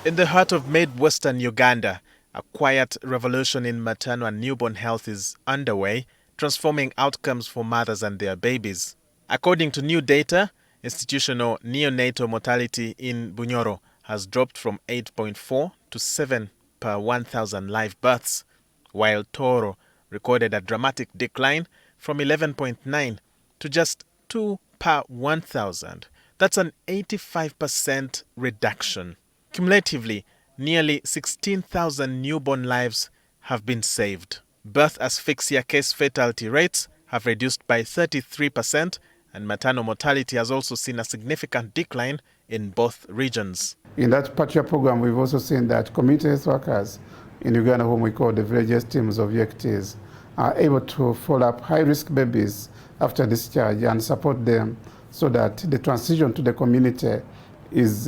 In the heart of mid-western Uganda, a quiet revolution in maternal and newborn health is underway, transforming outcomes for mothers and their babies. According to new data, institutional neonatal mortality in Bunyoro has dropped from 8.4 to 7 per 1,000 live births, while Toro recorded a dramatic decline from 11.9 to just 2 per 1,000. That's an 85% reduction. Cumulatively, nearly 16,000 newborn lives have been saved. Birth asphyxia case fatality rates have reduced by 33%, and maternal mortality has also seen a significant decline in both regions. In that particular program, we've also seen that community health workers in Uganda, whom we call the villages teams of UECTs, are able to follow up high-risk babies after discharge and support them so that the transition to the community is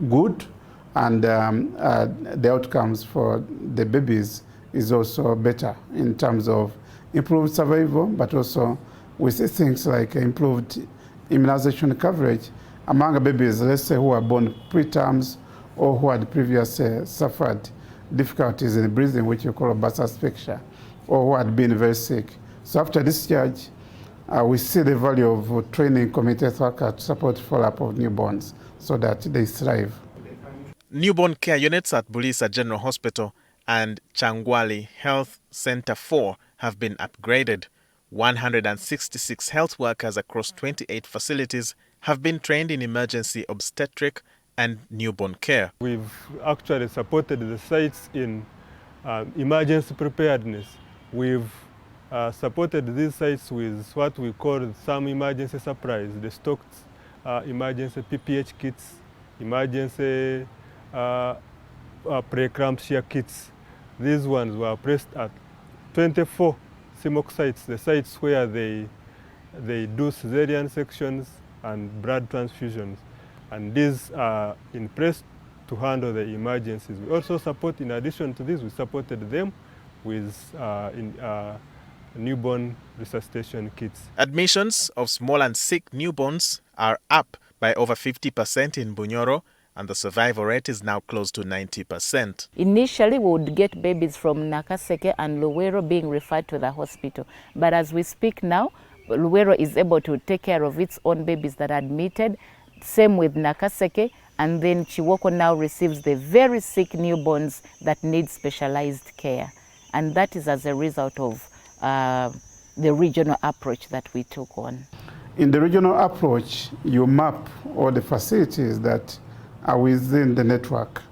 good, and the outcomes for the babies is also better in terms of improved survival, but also we see things like improved immunization coverage among babies, let's say, who are born preterms or who had previously suffered difficulties in breathing, which you call birth asphyxia, or who had been very sick. So after discharge, we see the value of training community health workers to support follow-up of newborns so that they thrive. Newborn care units at Bulisa General Hospital and Changwali Health Center 4 have been upgraded. 166 health workers across 28 facilities have been trained in emergency obstetric and newborn care. We've actually supported the sites in emergency preparedness. We've supported these sites with what we call some emergency supplies, the stocked emergency PPH kits, emergency preeclampsia kits. These ones were placed at 24 CMOC sites, the sites where they do cesarean sections and blood transfusions. And these are in place to handle the emergencies. We also support, in addition to this, we supported them with newborn resuscitation kits. Admissions of small and sick newborns are up by over 50% in Bunyoro, and the survival rate is now close to 90%. Initially, we would get babies from Nakaseke and Luwero being referred to the hospital. But as we speak now, Luwero is able to take care of its own babies that are admitted. Same with Nakaseke, and then Chiwoko now receives the very sick newborns that need specialized care. And that is as a result of the regional approach that we took on. In the regional approach, you map all the facilities that are within the network,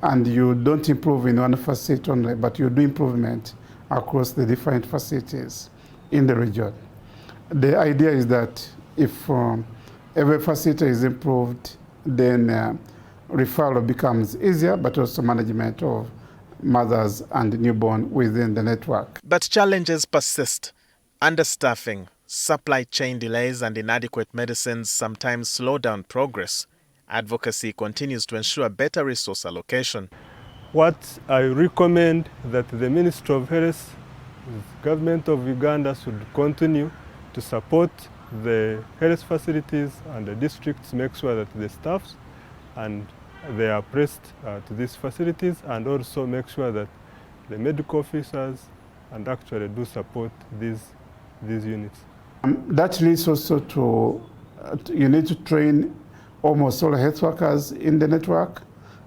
and you don't improve in one facility only, but you do improvement across the different facilities in the region. The idea is that if every facility is improved, then referral becomes easier, but also management of mothers and newborn within the network. But challenges persist. Understaffing, supply chain delays, and inadequate medicines sometimes slow down progress. Advocacy continues to ensure better resource allocation. What I recommend that the Ministry of Health, the government of Uganda, should continue to support the health facilities and the districts, make sure that the staffs and they are placed to these facilities, and also make sure that the medical officers and actually do support these units. That leads also to you need to train almost all health workers in the network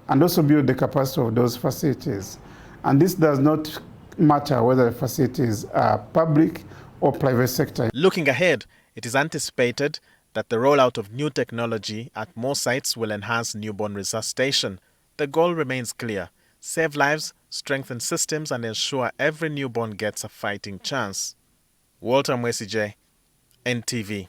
and also build the capacity of those facilities. And this does not matter whether the facilities are public or private sector. Looking ahead, it is anticipated that the rollout of new technology at more sites will enhance newborn resuscitation. The goal remains clear: save lives, strengthen systems, and ensure every newborn gets a fighting chance. Walter Mwesigye, NTV.